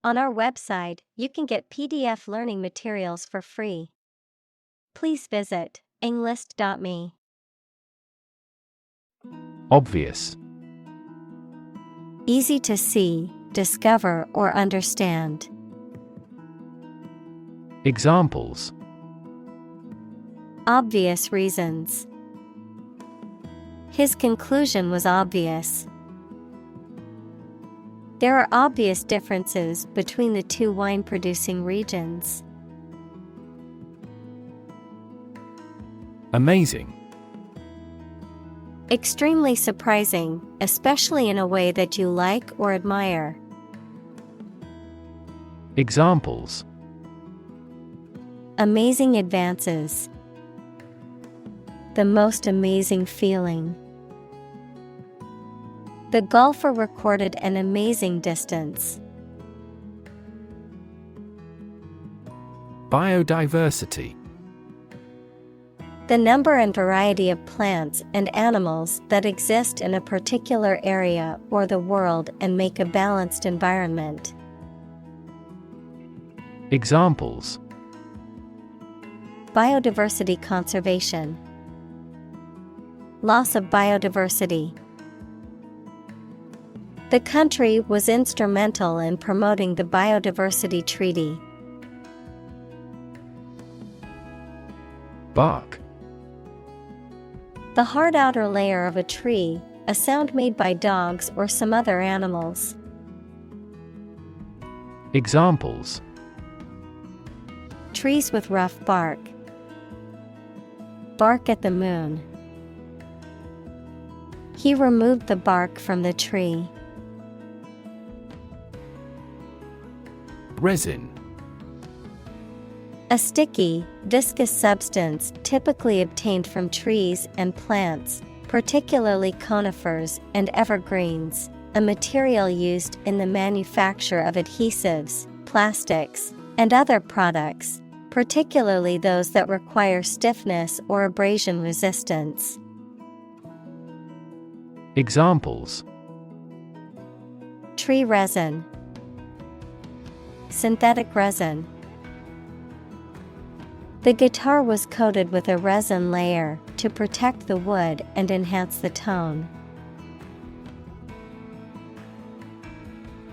On our website, you can get PDF learning materials for free. Please visit englist.me. Obvious. Easy to see, discover, or understand. Examples: Obvious reasons. His conclusion was obvious. There are obvious differences between the two wine-producing regions. Amazing. Extremely surprising, especially in a way that you like or admire. Examples: Amazing advances. The most amazing feeling. The golfer recorded an amazing distance. Biodiversity. The number and variety of plants and animals that exist in a particular area or the world and make a balanced environment. Examples: Biodiversity conservation. Loss of biodiversity. The country was instrumental in promoting the Biodiversity Treaty. Bark. The hard outer layer of a tree, a sound made by dogs or some other animals. Examples: Trees with rough bark. Bark at the moon. He removed the bark from the tree. Resin. A sticky, viscous substance typically obtained from trees and plants, particularly conifers and evergreens, a material used in the manufacture of adhesives, plastics, and other products, particularly those that require stiffness or abrasion resistance. Examples: Tree resin. Synthetic resin. The guitar was coated with a resin layer to protect the wood and enhance the tone.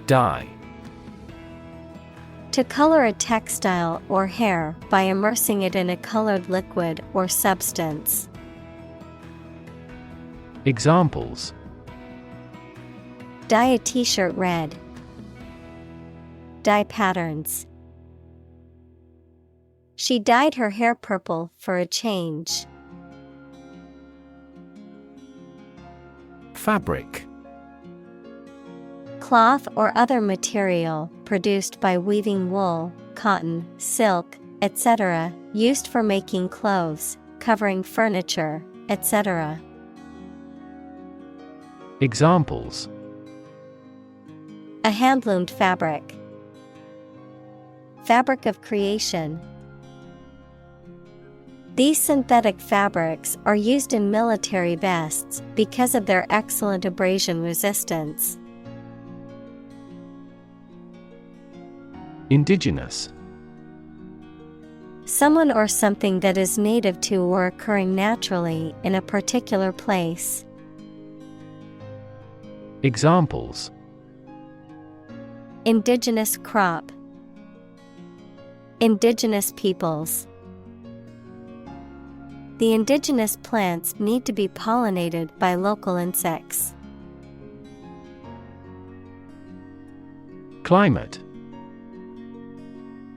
Dye. To color a textile or hair by immersing it in a colored liquid or substance. Examples: Dye a t-shirt red. Dye patterns. She dyed her hair purple for a change. Fabric. Cloth or other material produced by weaving wool, cotton, silk, etc., used for making clothes, covering furniture, etc. Examples: A hand-loomed fabric. Fabric of creation. These synthetic fabrics are used in military vests because of their excellent abrasion resistance. Indigenous. Someone or something that is native to or occurring naturally in a particular place. Examples: Indigenous crop. Indigenous peoples. The indigenous plants need to be pollinated by local insects. Climate.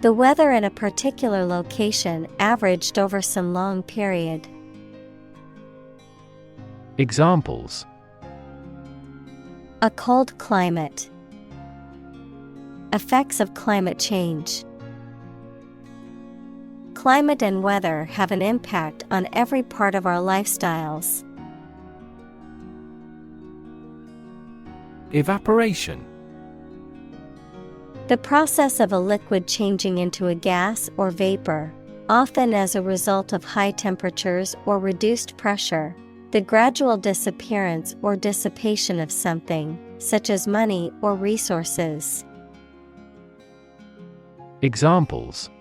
The weather in a particular location averaged over some long period. Examples: A cold climate. Effects of climate change. Climate and weather have an impact on every part of our lifestyles. Evaporation. The process of a liquid changing into a gas or vapor, often as a result of high temperatures or reduced pressure. The gradual disappearance or dissipation of something, such as money or resources. Examples: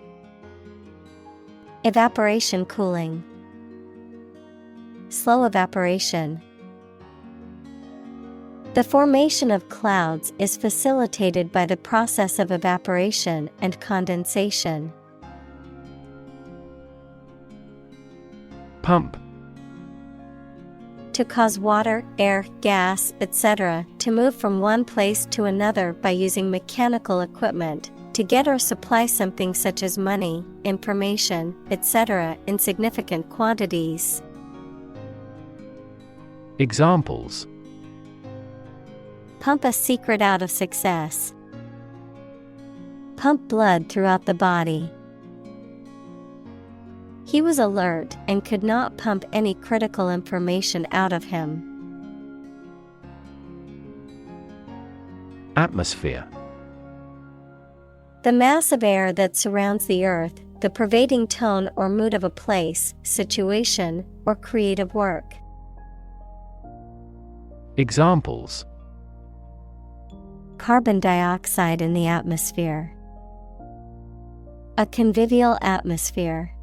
evaporation cooling, slow evaporation. The formation of clouds is facilitated by the process of evaporation and condensation. Pump. To cause water, air, gas, etc. to move from one place to another by using mechanical equipment, to get or supply something such as money, information, etc. in significant quantities. Examples: pump a secret out of success, pump blood throughout the body. He was alert and could not pump any critical information out of him. Atmosphere. The mass of air that surrounds the earth, the pervading tone or mood of a place, situation, or creative work. Examples: carbon dioxide in the atmosphere, a convivial atmosphere.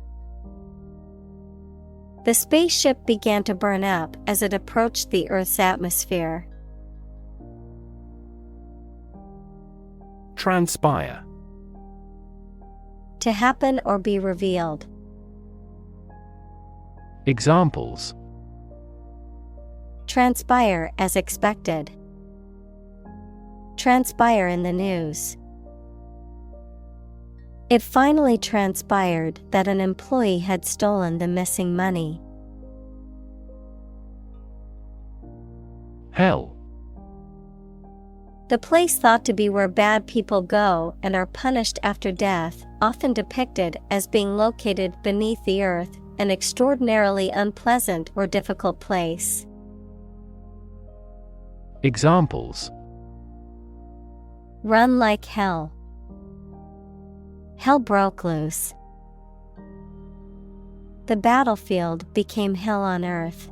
The spaceship began to burn up as it approached the Earth's atmosphere. Transpire. To happen or be revealed. Examples: transpire as expected, transpire in the news. It finally transpired that an employee had stolen the missing money. Hell. The place thought to be where bad people go and are punished after death, often depicted as being located beneath the earth, an extraordinarily unpleasant or difficult place. Examples: run like hell, hell broke loose. The battlefield became hell on earth.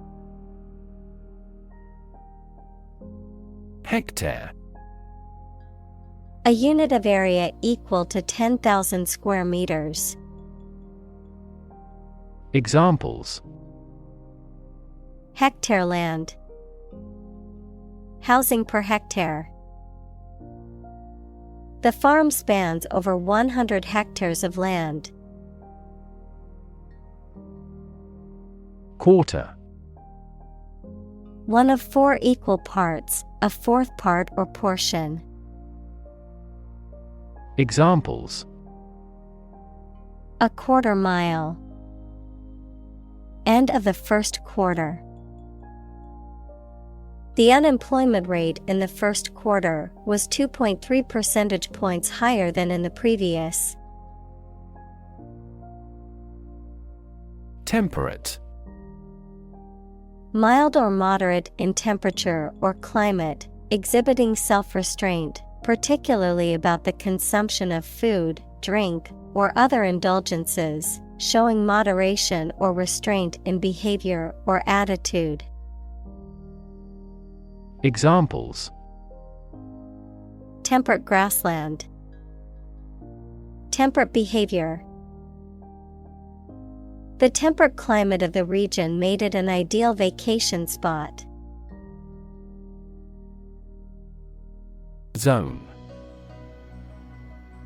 Hectare. A unit of area equal to 10,000 square meters. Examples: hectare land, housing per hectare. The farm spans over 100 hectares of land. Quarter. One of 4 equal parts, a fourth part or portion. Examples: a quarter mile, end of the first quarter. The unemployment rate in the first quarter was 2.3 percentage points higher than in the previous. Temperate. Mild or moderate in temperature or climate, exhibiting self-restraint, particularly about the consumption of food, drink, or other indulgences, showing moderation or restraint in behavior or attitude. Examples: temperate grassland, temperate behavior. The temperate climate of the region made it an ideal vacation spot. Zone.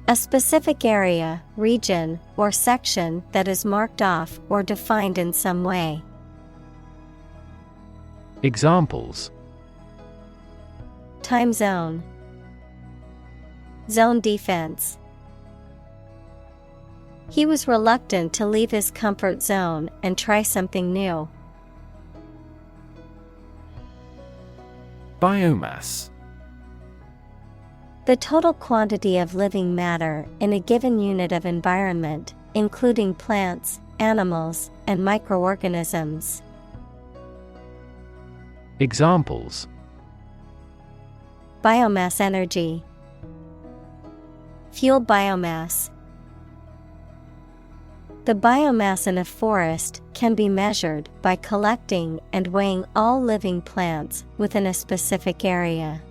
A specific area, region, or section that is marked off or defined in some way. Examples: time zone, zone defense. He was reluctant to leave his comfort zone and try something new. Biomass. The total quantity of living matter in a given unit of environment, including plants, animals, and microorganisms. Examples: biomass energy, fuel biomass. The biomass in a forest can be measured by collecting and weighing all living plants within a specific area.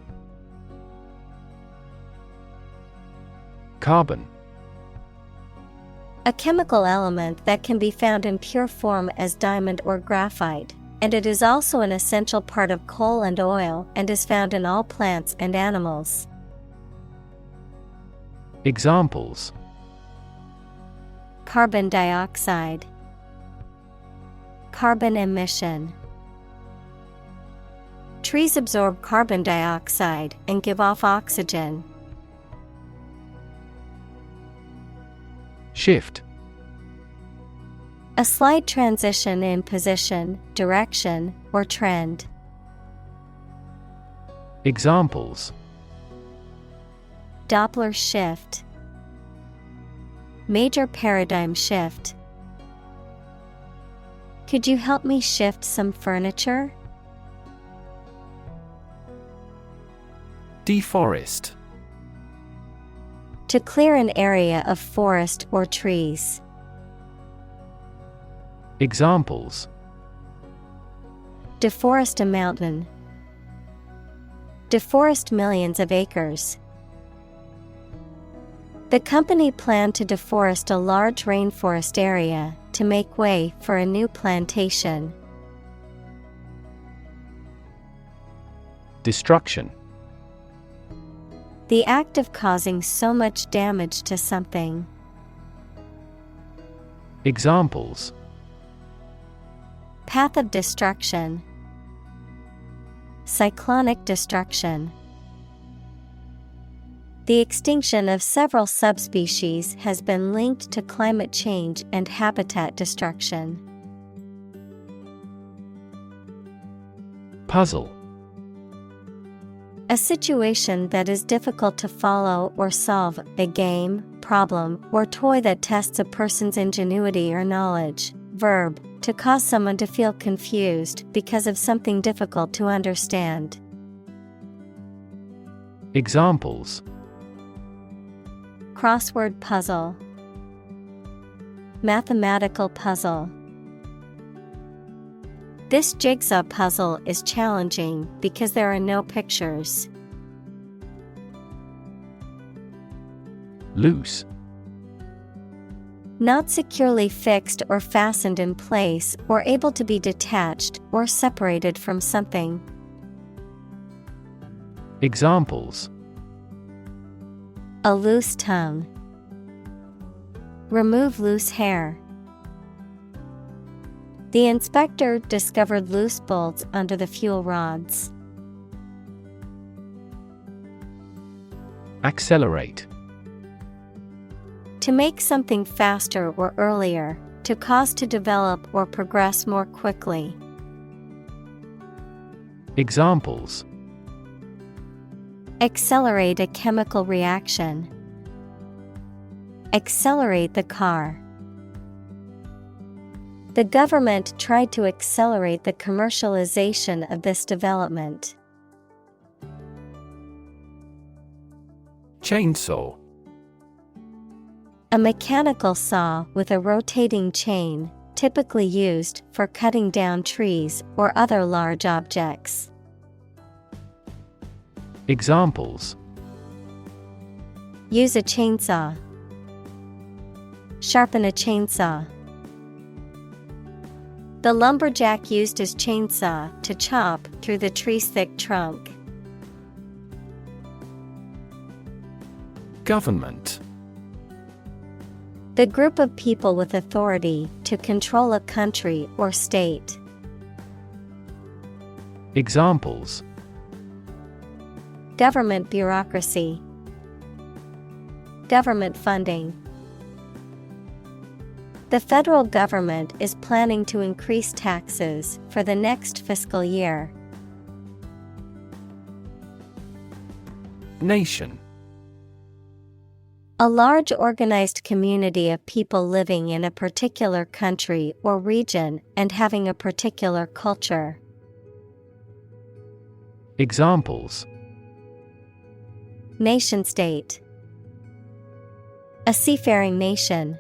Carbon. A chemical element that can be found in pure form as diamond or graphite, and it is also an essential part of coal and oil and is found in all plants and animals. Examples: Carbon dioxide, carbon emission. Trees absorb carbon dioxide and give off oxygen. Shift. A slight transition in position, direction, or trend. Examples: Doppler shift, major paradigm shift. Could you help me shift some furniture? Deforest. To clear an area of forest or trees. Examples: Deforest a mountain. Deforest millions of acres. The company planned to deforest a large rainforest area to make way for a new plantation. Destruction. The act of causing so much damage to something. Examples: Path of destruction. Cyclonic destruction. The extinction of several subspecies has been linked to climate change and habitat destruction. Puzzle. A situation that is difficult to follow or solve, a game, problem, or toy that tests a person's ingenuity or knowledge. Verb, to cause someone to feel confused because of something difficult to understand. Examples: Crossword puzzle. Mathematical puzzle. This jigsaw puzzle is challenging because there are no pictures. Loose. Not securely fixed or fastened in place or able to be detached or separated from something. Examples: A loose tongue. Remove loose hair. The inspector discovered loose bolts under the fuel rods. Accelerate. To make something faster or earlier, to cause to develop or progress more quickly. Examples: Accelerate a chemical reaction. Accelerate the car. The government tried to accelerate the commercialization of this development. Chainsaw. A mechanical saw with a rotating chain, typically used for cutting down trees or other large objects. Examples: Use a chainsaw. Sharpen a chainsaw. The lumberjack used his chainsaw to chop through the tree's thick trunk. Government. The group of people with authority to control a country or state. Examples: Government bureaucracy. Government funding. The federal government is planning to increase taxes for the next fiscal year. Nation. A large organized community of people living in a particular country or region and having a particular culture. Examples: Nation-state. A seafaring nation.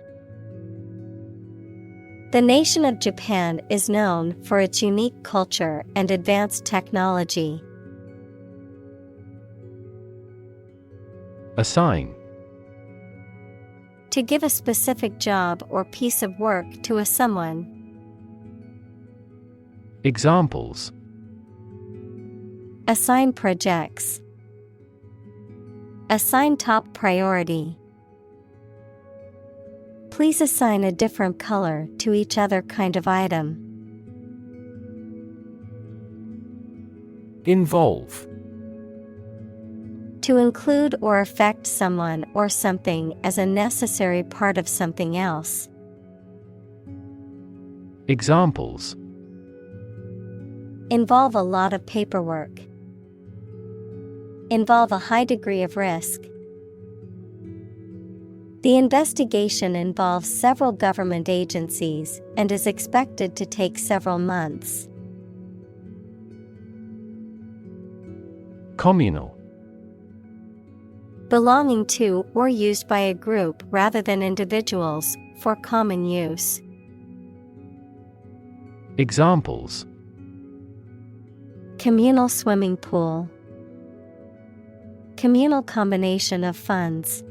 The nation of Japan is known for its unique culture and advanced technology. Assign. To give a specific job or piece of work to a someone. Examples: Assign projects. Assign top priority. Please assign a different color to each other kind of item. Involve. To include or affect someone or something as a necessary part of something else. Examples: Involve a lot of paperwork. Involve a high degree of risk. The investigation involves several government agencies and is expected to take several months. Communal. Belonging to or used by a group rather than individuals, for common use. Examples: Communal swimming pool. Communal combination of funds.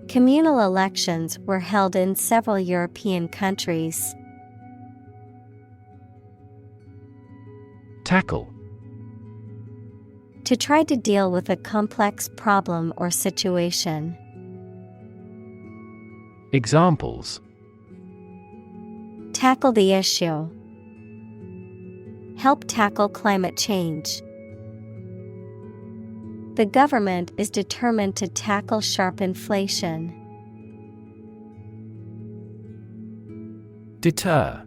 Communal elections were held in several European countries. Tackle. To try to deal with a complex problem or situation. Examples: Tackle the issue. Help tackle climate change. The government is determined to tackle sharp inflation. Deter.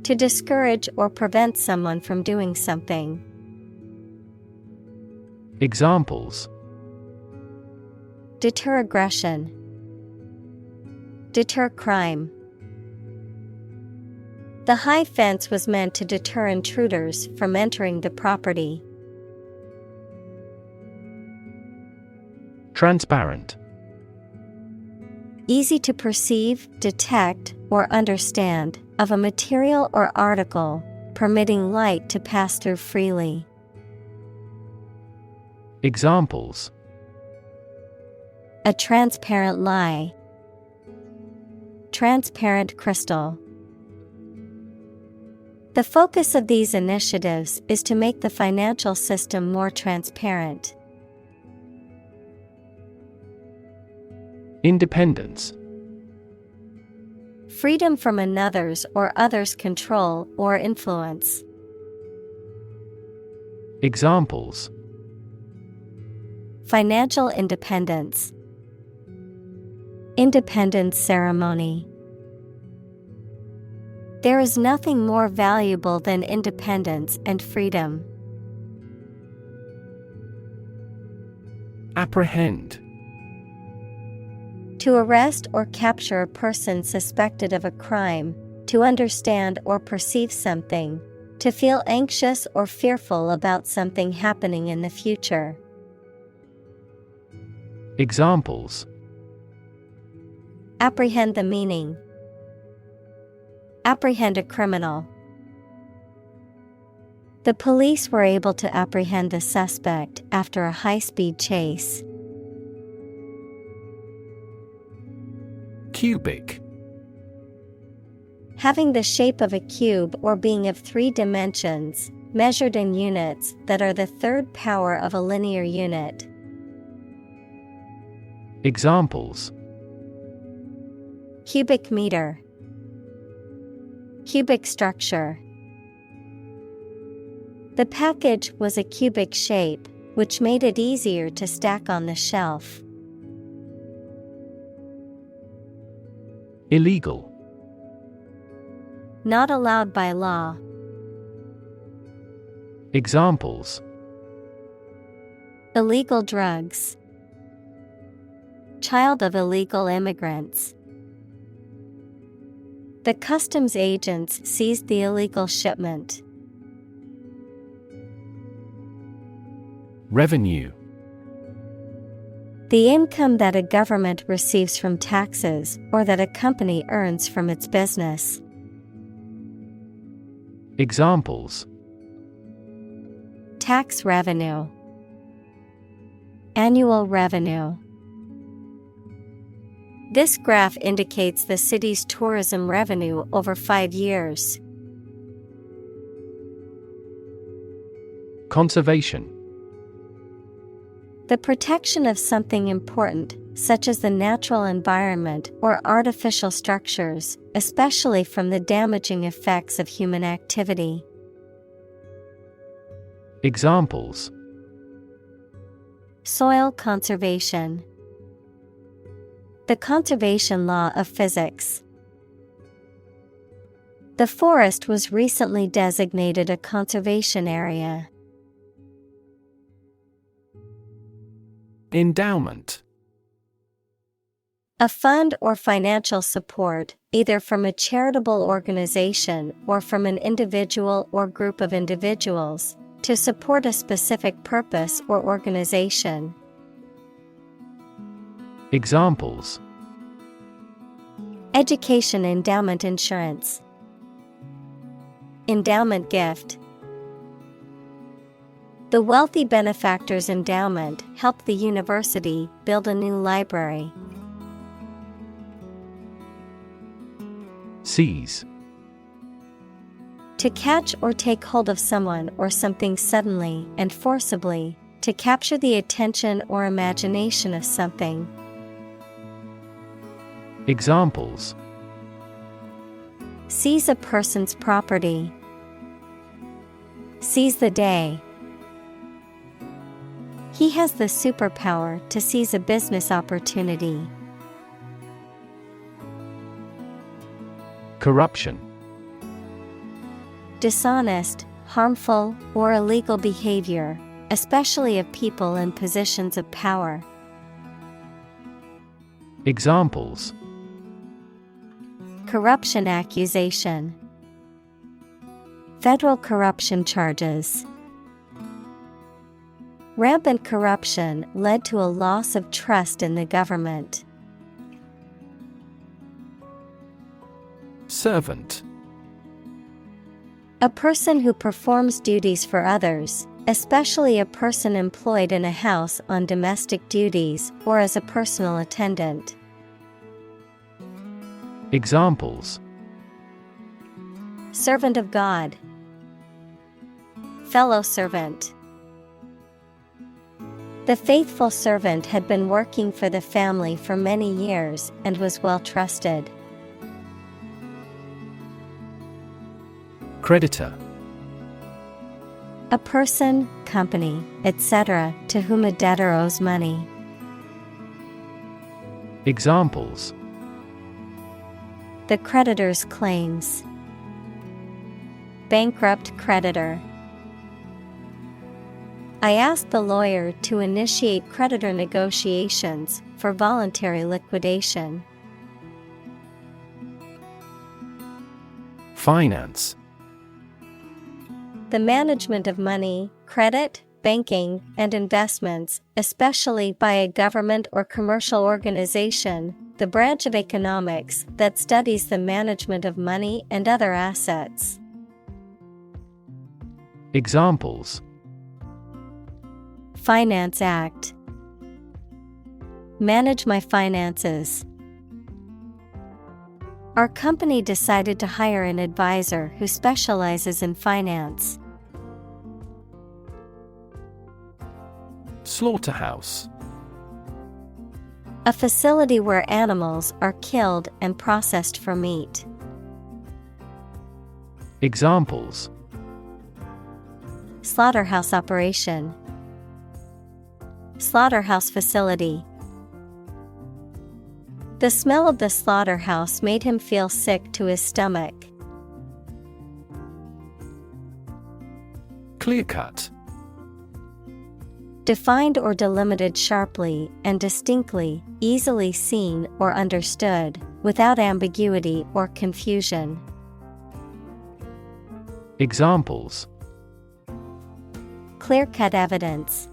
To discourage or prevent someone from doing something. Examples: Deter aggression. Deter crime. The high fence was meant to deter intruders from entering the property. Transparent. Easy to perceive, detect, or understand, of a material or article, permitting light to pass through freely. Examples: A transparent lie. Transparent crystal. The focus of these initiatives is to make the financial system more transparent. Independence. Freedom from another's or others' control or influence. Examples: Financial independence. Independence ceremony. There is nothing more valuable than independence and freedom. Apprehend. To arrest or capture a person suspected of a crime, to understand or perceive something, to feel anxious or fearful about something happening in the future. Examples: Apprehend the meaning. Apprehend a criminal. The police were able to apprehend the suspect after a high-speed chase. Cubic. Having the shape of a cube or being of 3 dimensions, measured in units that are the third power of a linear unit. Examples: Cubic meter. Cubic structure. The package was a cubic shape, which made it easier to stack on the shelf. Illegal. Not allowed by law. Examples: Illegal drugs. Child of illegal immigrants. The customs agents seized the illegal shipment. Revenue. The income that a government receives from taxes or that a company earns from its business. Examples: Tax revenue. Annual revenue. This graph indicates the city's tourism revenue over 5 years. Conservation. The protection of something important, such as the natural environment or artificial structures, especially from the damaging effects of human activity. Examples: Soil conservation. The conservation law of physics. The forest was recently designated a conservation area. Endowment. A fund or financial support, either from a charitable organization or from an individual or group of individuals, to support a specific purpose or organization. Examples: Education endowment insurance. Endowment gift. The wealthy benefactor's endowment helped the university build a new library. Seize. To catch or take hold of someone or something suddenly and forcibly, to capture the attention or imagination of something. Examples: Seize a person's property. Seize the day. He has the superpower to seize a business opportunity. Corruption. Dishonest, harmful, or illegal behavior, especially of people in positions of power. Examples: Corruption accusation. Federal corruption charges. Rampant corruption led to a loss of trust in the government. Servant. A person who performs duties for others, especially a person employed in a house on domestic duties or as a personal attendant. Examples: Servant of God. Fellow servant. The faithful servant had been working for the family for many years and was well trusted. Creditor. A person, company, etc., to whom a debtor owes money. Examples: The creditor's claims. Bankrupt creditor. I asked the lawyer to initiate creditor negotiations for voluntary liquidation. Finance. The management of money, credit, banking, and investments, especially by a government or commercial organization, the branch of economics that studies the management of money and other assets. Examples: Finance Act. Manage my finances. Our company decided to hire an advisor who specializes in finance. Slaughterhouse. A facility where animals are killed and processed for meat. Examples: Slaughterhouse operation. Slaughterhouse facility. The smell of the slaughterhouse made him feel sick to his stomach. Clear-cut. Defined or delimited sharply and distinctly, easily seen or understood, without ambiguity or confusion. Examples: Clear-cut evidence.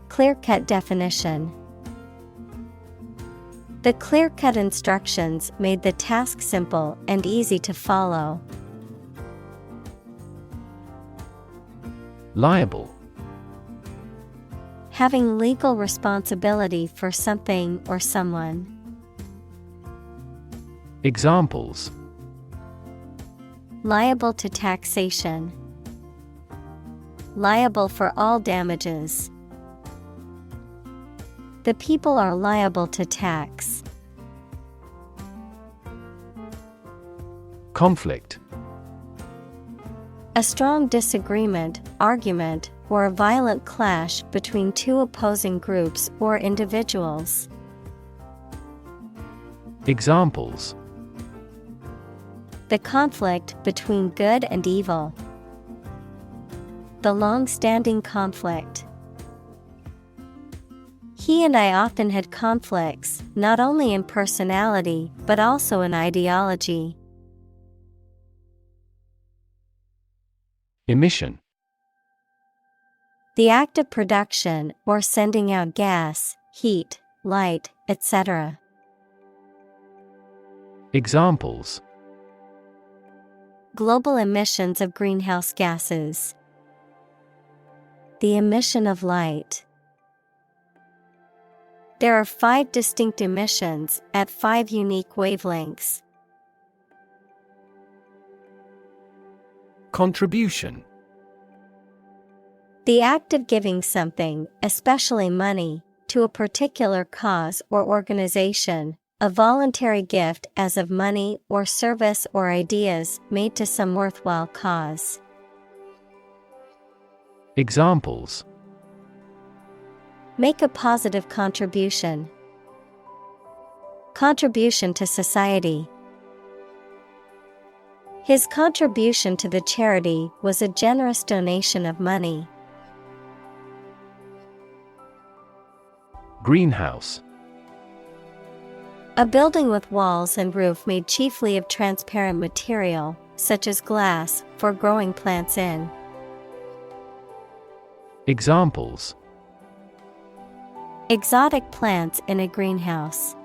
Clear-cut definition. The clear-cut instructions made the task simple and easy to follow. having legal responsibility for something or someone. Examples: liable to taxation, liable for all damages. The people are liable to tax. Conflict: a strong disagreement, argument, or a violent clash between two opposing groups or individuals. Examples: the conflict between good and evil. The long-standing conflict. He and I often had conflicts, not only in personality, but also in ideology. Emission: the act of production or sending out gas, heat, light, etc. Examples: global emissions of greenhouse gases. The emission of light. There are 5 distinct emissions at 5 unique wavelengths. Contribution: the act of giving something, especially money, to a particular cause or organization, a voluntary gift as of money or service or ideas made to some worthwhile cause. Examples: make a positive contribution. Contribution to society. His contribution to the charity was a generous donation of money. Greenhouse: a building with walls and roof made chiefly of transparent material, such as glass, for growing plants in. Examples: exotic plants in a greenhouse.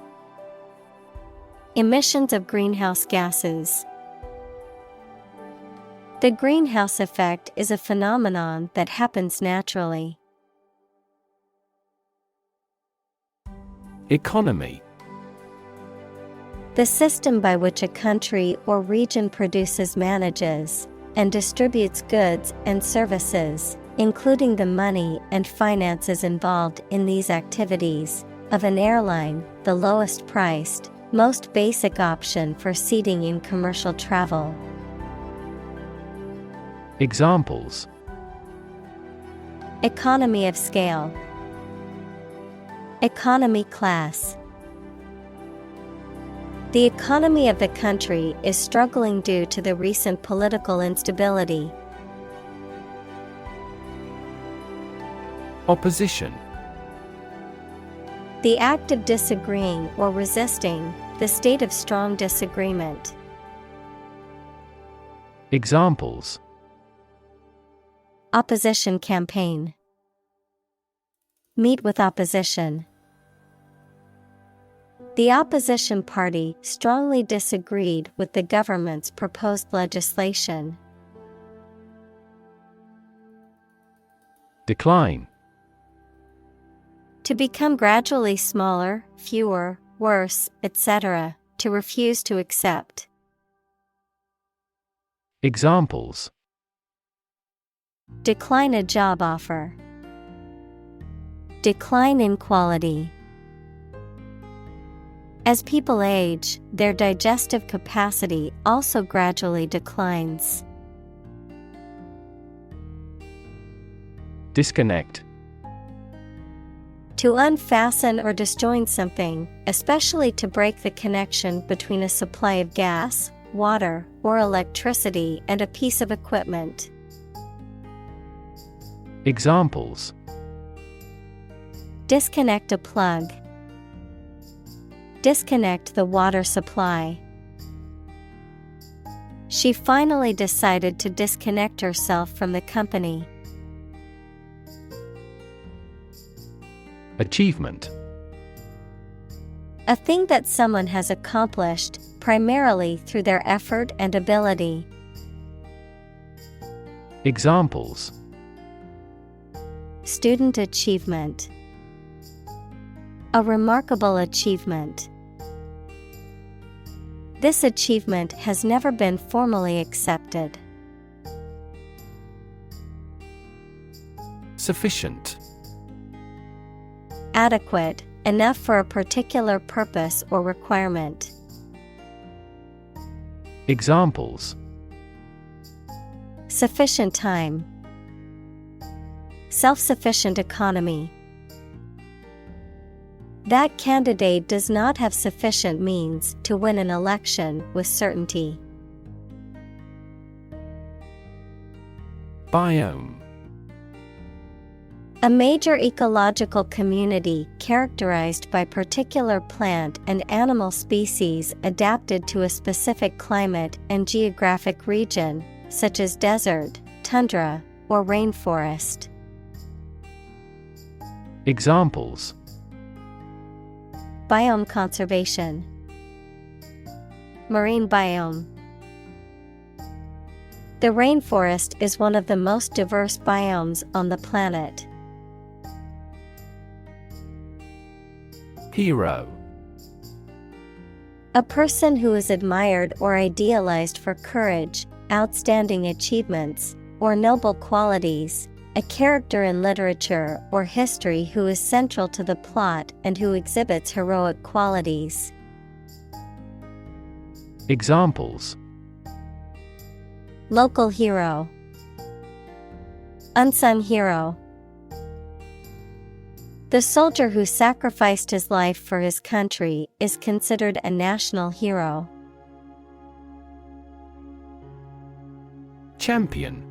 Emissions of greenhouse gases. The greenhouse effect is a phenomenon that happens naturally. Economy: the system by which a country or region produces, manages, and distributes goods and services, including the money and finances involved in these activities, of an airline, the lowest priced, most basic option for seating in commercial travel. Examples: economy of scale. Economy class. The economy of the country is struggling due to the recent political instability. Opposition: the act of disagreeing or resisting, the state of strong disagreement. Examples: opposition campaign. Meet with opposition. The opposition party strongly disagreed with the government's proposed legislation. Decline: to become gradually smaller, fewer, worse, etc., to refuse to accept. Examples: decline a job offer. Decline in quality. As people age, their digestive capacity also gradually declines. Disconnect: to unfasten or disjoin something, especially to break the connection between a supply of gas, water, or electricity and a piece of equipment. Examples: disconnect a plug. Disconnect the water supply. She finally decided to disconnect herself from the company. Achievement: a thing that someone has accomplished, primarily through their effort and ability. Examples: student achievement. A remarkable achievement. This achievement has never been formally accepted. Sufficient. Adequate, enough for a particular purpose or requirement. Examples: sufficient time, self-sufficient economy. That candidate does not have sufficient means to win an election with certainty. Biome. A major ecological community characterized by particular plant and animal species adapted to a specific climate and geographic region, such as desert, tundra, or rainforest. Examples: biome conservation, marine biome. The rainforest is one of the most diverse biomes on the planet. Hero. A person who is admired or idealized for courage, outstanding achievements, or noble qualities, a character in literature or history who is central to the plot and who exhibits heroic qualities. Examples: local hero, unsung hero. The soldier who sacrificed his life for his country is considered a national hero. Champion.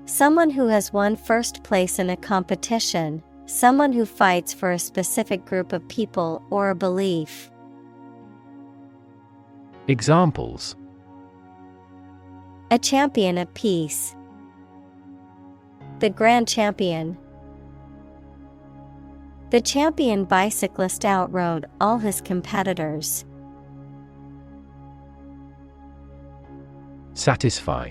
Someone who has won first place in a competition, someone who fights for a specific group of people or a belief. Examples: a champion of peace, the grand champion. The champion bicyclist outrode all his competitors. Satisfy.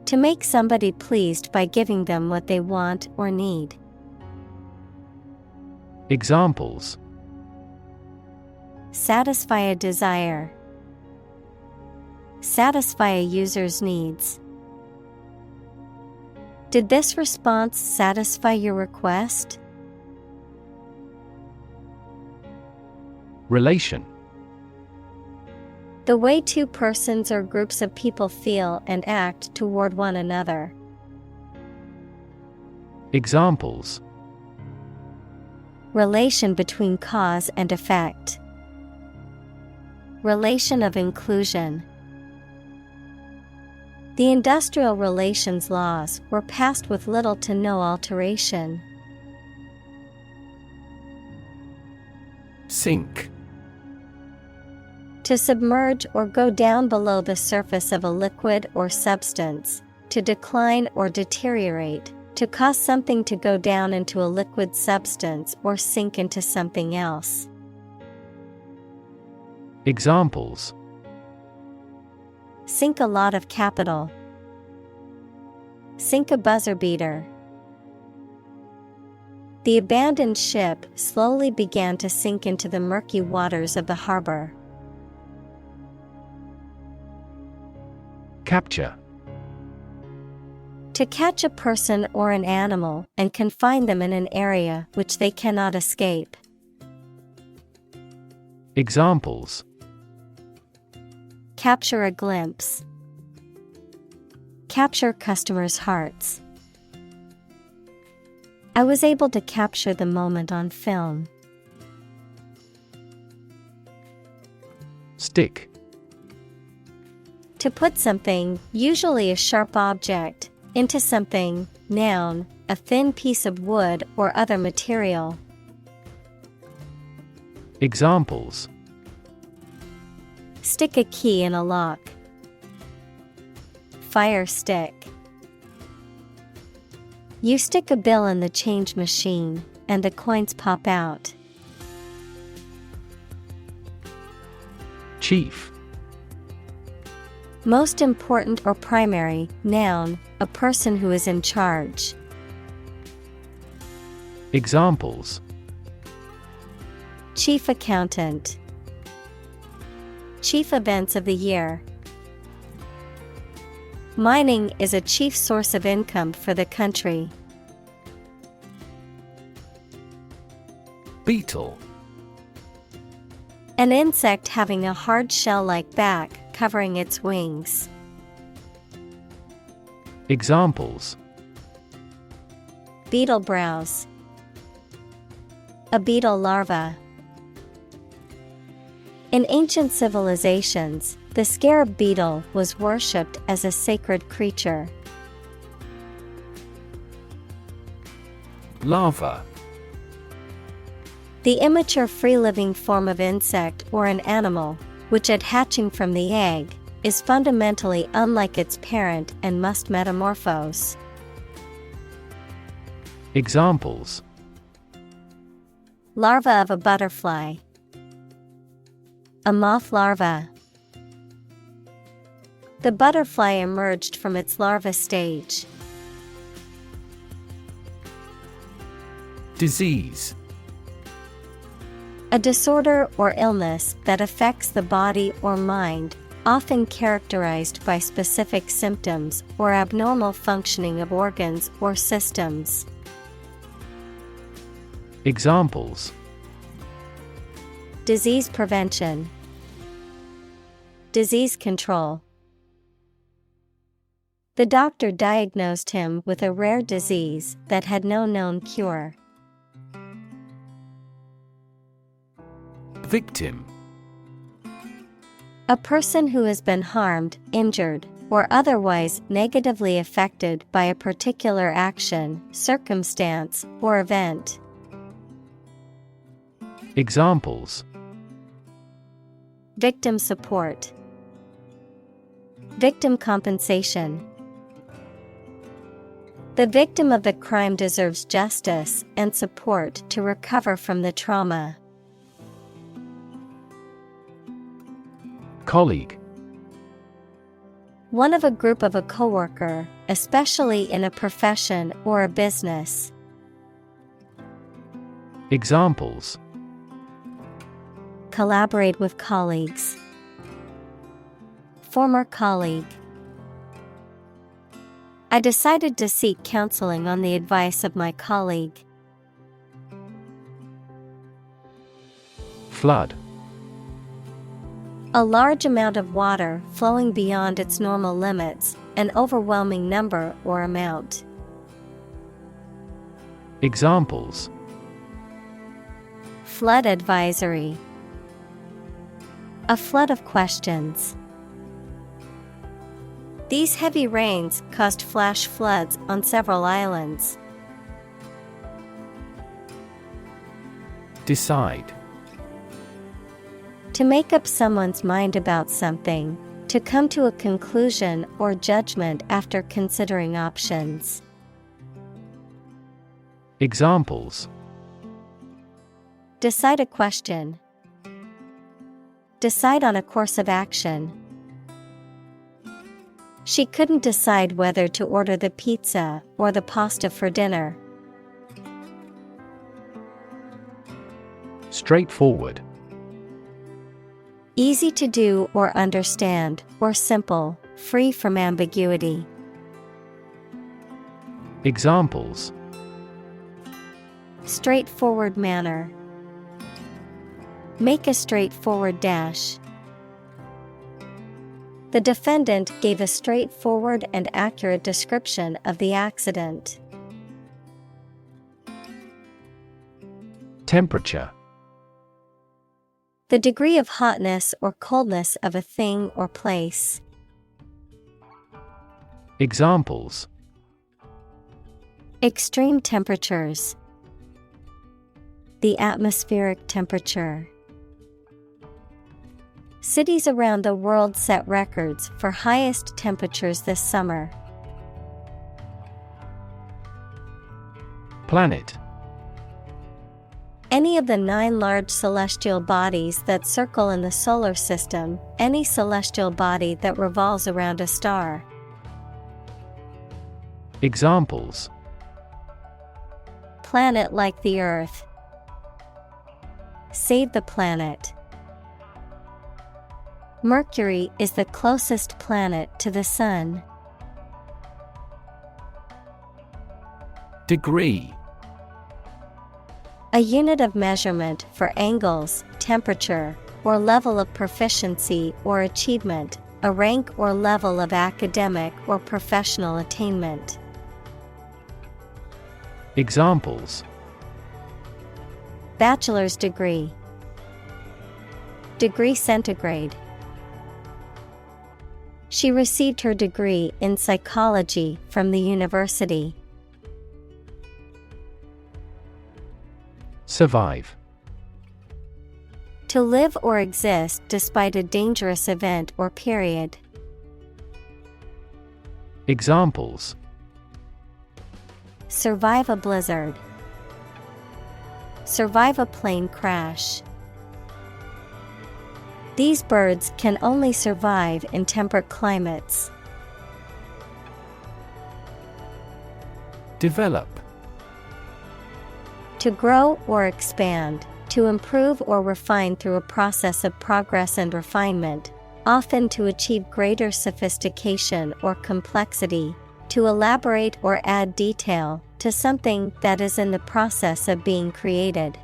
To make somebody pleased by giving them what they want or need. Examples: satisfy a desire, satisfy a user's needs. Did this response satisfy your request? Relation. The way two persons or groups of people feel and act toward one another. Examples: relation between cause and effect, relation of inclusion. The industrial relations laws were passed with little to no alteration. Sink. To submerge or go down below the surface of a liquid or substance, to decline or deteriorate, to cause something to go down into a liquid substance or sink into something else. Examples: sink a lot of capital, sink a buzzer beater. The abandoned ship slowly began to sink into the murky waters of the harbor. Capture. To catch a person or an animal and confine them in an area which they cannot escape. Examples: capture a glimpse, capture customers' hearts. I was able to capture the moment on film. Stick. To put something, usually a sharp object, into something, noun, a thin piece of wood or other material. Examples: stick a key in a lock, fire stick. You stick a bill in the change machine, and the coins pop out. Chief. Most important or primary, noun, a person who is in charge. Examples: Chief accountant. Chief events of the year. Mining is a chief source of income for the country. Beetle. An insect having a hard shell-like back covering its wings. Examples: Beetle browse. A beetle larva. In ancient civilizations, the scarab beetle was worshipped as a sacred creature. Larva. The immature free-living form of insect or an animal, which at hatching from the egg, is fundamentally unlike its parent and must metamorphose. Examples: Larva of a butterfly. A moth larva. The butterfly emerged from its larva stage. Disease. A disorder or illness that affects the body or mind, often characterized by specific symptoms or abnormal functioning of organs or systems. Examples: Disease prevention. Disease control. The doctor diagnosed him with a rare disease that had no known cure. Victim. A person who has been harmed, injured, or otherwise negatively affected by a particular action, circumstance, or event. Examples: Victim support. Victim compensation. The victim of the crime deserves justice and support to recover from the trauma. Colleague. One of a group of a coworker, especially in a profession or a business. Examples: Collaborate with colleagues. Former colleague. I decided to seek counseling on the advice of my colleague. Flood. A large amount of water flowing beyond its normal limits, an overwhelming number or amount. Examples: Flood advisory. A flood of questions. These heavy rains caused flash floods on several islands. Decide. To make up someone's mind about something, to come to a conclusion or judgment after considering options. Examples: Decide a question. Decide on a course of action. She couldn't decide whether to order the pizza or the pasta for dinner. Straightforward. Easy to do or understand, or simple, free from ambiguity. Examples: Straightforward manner. Make a straightforward dash. The defendant gave a straightforward and accurate description of the accident. Temperature. The degree of hotness or coldness of a thing or place. Examples: Extreme temperatures. The atmospheric temperature. Cities around the world set records for highest temperatures this summer. Planet. Any of the 9 large celestial bodies that circle in the solar system, any celestial body that revolves around a star. Examples: Planet like the Earth. Save the planet. Mercury is the closest planet to the Sun. Degree. A unit of measurement for angles, temperature, or level of proficiency or achievement, a rank or level of academic or professional attainment. Examples: Bachelor's degree. Degree centigrade. She received her degree in psychology from the university. Survive. To live or exist despite a dangerous event or period. Examples: Survive a blizzard. Survive a plane crash. These birds can only survive in temperate climates. Develop. To grow or expand, to improve or refine through a process of progress and refinement, often to achieve greater sophistication or complexity, to elaborate or add detail to something that is in the process of being created.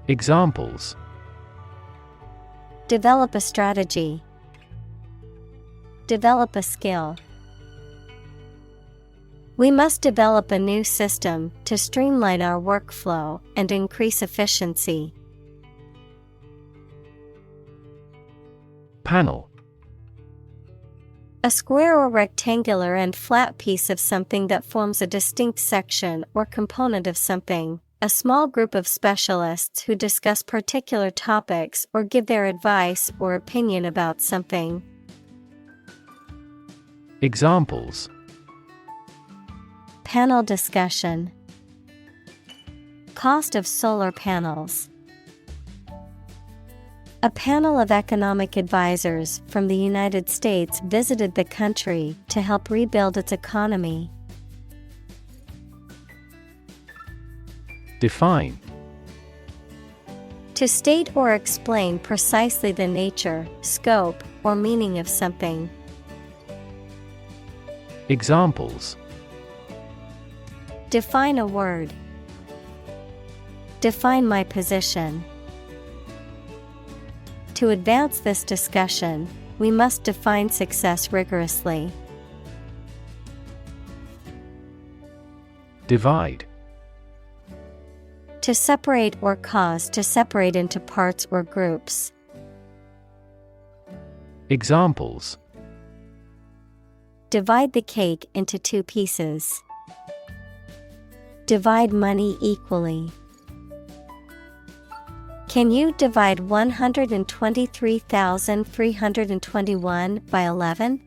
Examples: Develop a strategy. Develop a skill. We must develop a new system to streamline our workflow and increase efficiency. Panel. A square or rectangular and flat piece of something that forms a distinct section or component of something. A small group of specialists who discuss particular topics or give their advice or opinion about something. Examples: Panel discussion. Cost of solar panels. A panel of economic advisors from the United States visited the country to help rebuild its economy. Define. To state or explain precisely the nature, scope, or meaning of something. Examples: Define a word. Define my position. To advance this discussion, we must define success rigorously. Divide. To separate or cause to separate into parts or groups. Examples: Divide the cake into 2 pieces. Divide money equally. Can you divide 123,321 by 11?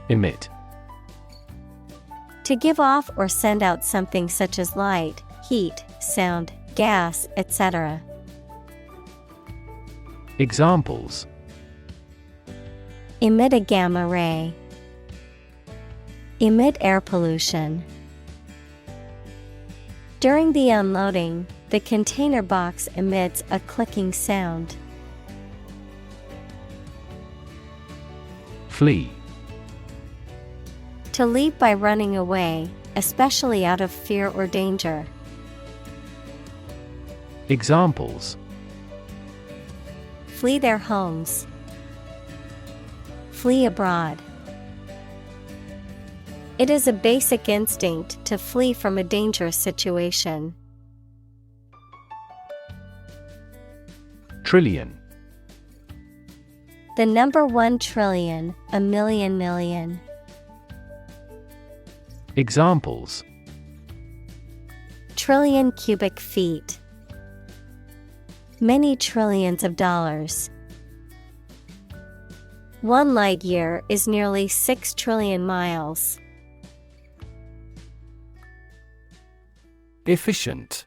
Emit. To give off or send out something such as light, heat, sound, gas, etc. Examples: Emit a gamma ray. Emit air pollution. During the unloading, the container box emits a clicking sound. Flee. To leave by running away, especially out of fear or danger. Examples: Flee their homes. Flee abroad. It is a basic instinct to flee from a dangerous situation. Trillion. The number 1 trillion, a million. Examples: Trillion cubic feet. Many trillions of dollars. 1 light year is nearly 6 trillion miles. Efficient.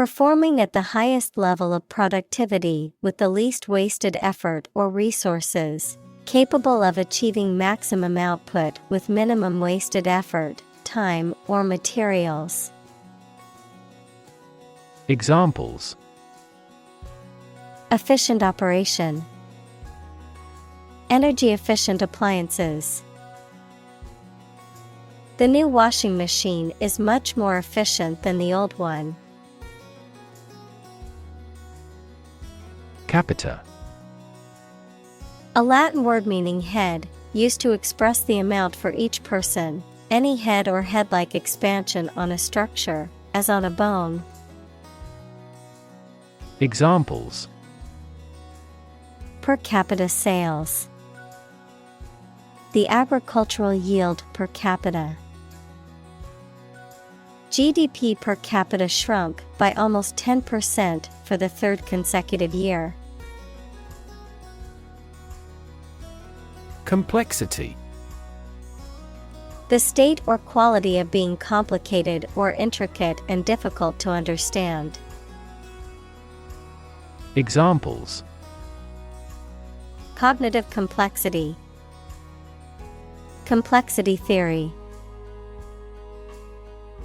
Performing at the highest level of productivity with the least wasted effort or resources, capable of achieving maximum output with minimum wasted effort, time, or materials. Examples: Efficient operation. Energy efficient appliances. The new washing machine is much more efficient than the old one. Capita. A Latin word meaning head, used to express the amount for each person, any head or head-like expansion on a structure, as on a bone. Examples: Per capita sales. The agricultural yield per capita. GDP per capita shrunk by almost 10% for the third consecutive year. Complexity. The state or quality of being complicated or intricate and difficult to understand. Examples: Cognitive complexity. Complexity theory.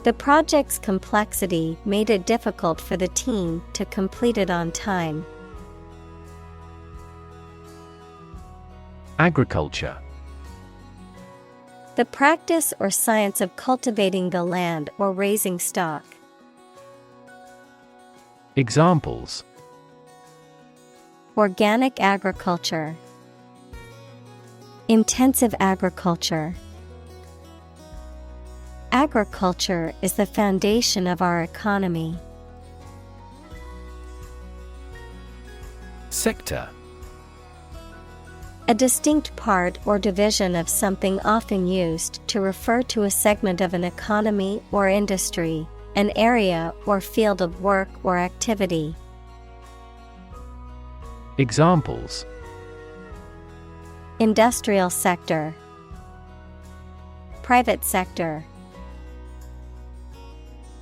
The project's complexity made it difficult for the team to complete it on time. Agriculture. The practice or science of cultivating the land or raising stock. Examples: Organic agriculture. Intensive agriculture. Agriculture is the foundation of our economy. Sector. A distinct part or division of something often used to refer to a segment of an economy or industry, an area or field of work or activity. Examples: Industrial sector. Private sector.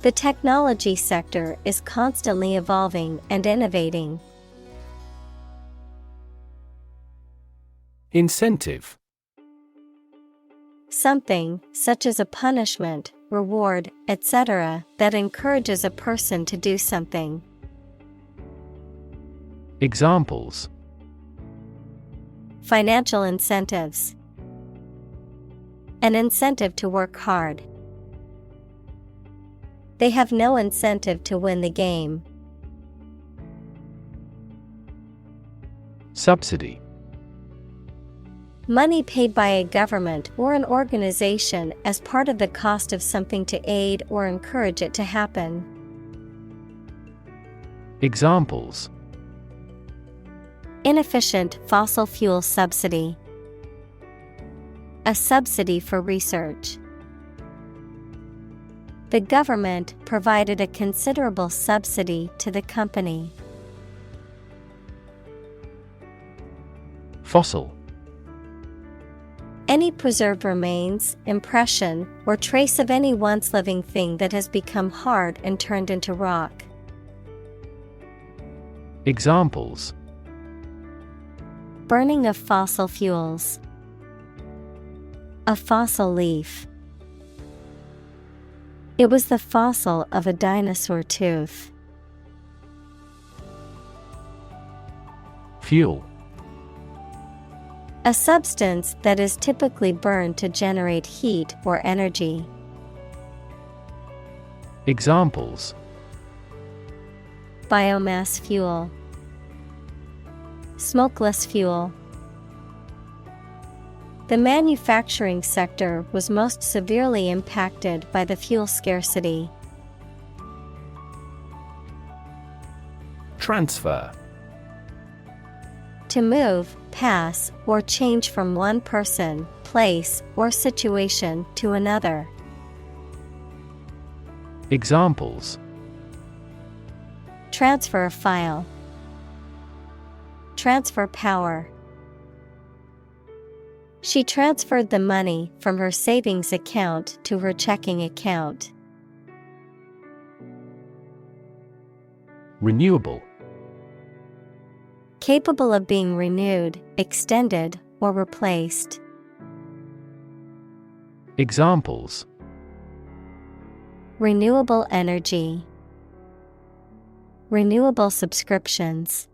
The technology sector is constantly evolving and innovating. Incentive. Something, such as a punishment, reward, etc., that encourages a person to do something. Examples: Financial incentives. An incentive to work hard. They have no incentive to win the game. Subsidy. Money paid by a government or an organization as part of the cost of something to aid or encourage it to happen. Examples: Inefficient fossil fuel subsidy. A subsidy for research. The government provided a considerable subsidy to the company. Fossil. Any preserved remains, impression, or trace of any once living thing that has become hard and turned into rock. Examples: Burning of fossil fuels. A fossil leaf. It was the fossil of a dinosaur tooth. Fuel. A substance that is typically burned to generate heat or energy. Examples: Biomass fuel. Smokeless fuel. The manufacturing sector was most severely impacted by the fuel scarcity. Transfer. To move, pass, or change from one person, place, or situation to another. Examples: Transfer a file. Transfer power. She transferred the money from her savings account to her checking account. Renewable. Capable of being renewed, extended, or replaced. Examples: Renewable energy. Renewable subscriptions.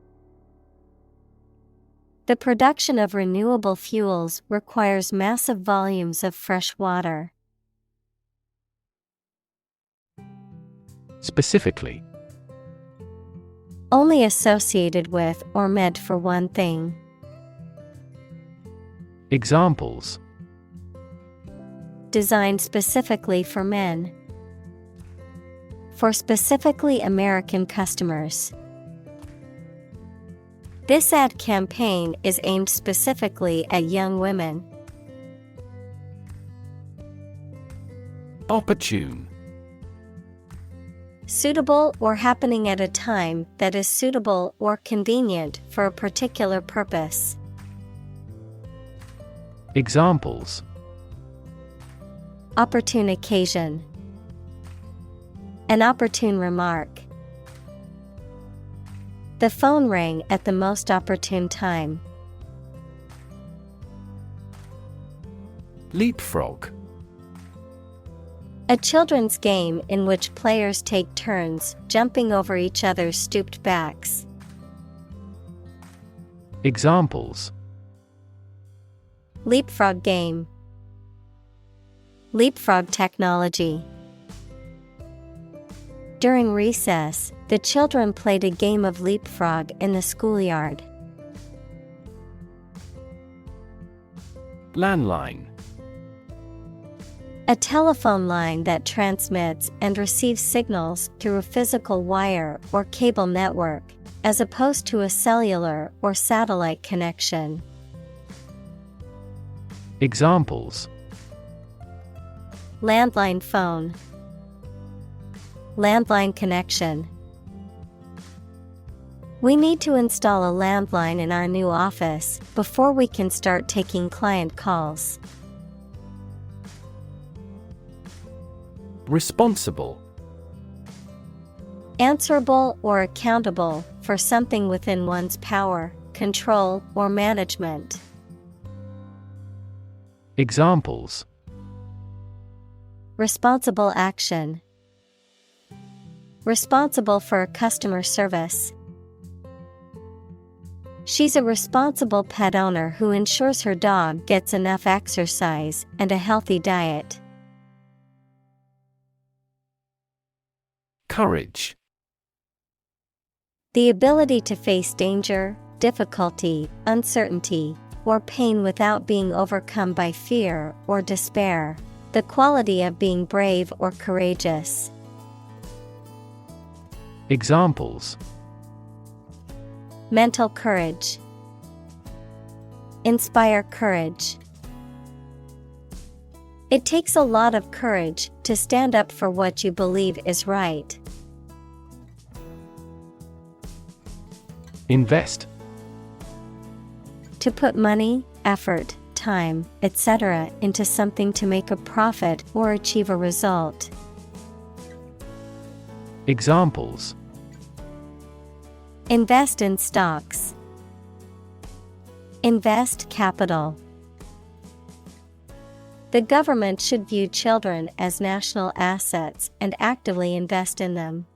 The production of renewable fuels requires massive volumes of fresh water. Specifically. Only associated with or meant for one thing. Examples: Designed specifically for men. For specifically American customers. This ad campaign is aimed specifically at young women. Opportune. Suitable or happening at a time that is suitable or convenient for a particular purpose. Examples: Opportune occasion. An opportune remark. The phone rang at the most opportune time. Leapfrog. A children's game in which players take turns jumping over each other's stooped backs. Examples: Leapfrog game. Leapfrog technology. During recess, the children played a game of leapfrog in the schoolyard. Landline. A telephone line that transmits and receives signals through a physical wire or cable network, as opposed to a cellular or satellite connection. Examples: Landline phone. Landline connection. We need to install a landline in our new office before we can start taking client calls. Responsible. Answerable or accountable for something within one's power, control, or management. Examples: Responsible action. Responsible for customer service. She's a responsible pet owner who ensures her dog gets enough exercise and a healthy diet. Courage. The ability to face danger, difficulty, uncertainty, or pain without being overcome by fear or despair. The quality of being brave or courageous. Examples: Mental courage. Inspire courage. It takes a lot of courage to stand up for what you believe is right. Invest. To put money, effort, time, etc. into something to make a profit or achieve a result. Examples: Invest in stocks. Invest capital. The government should view children as national assets and actively invest in them.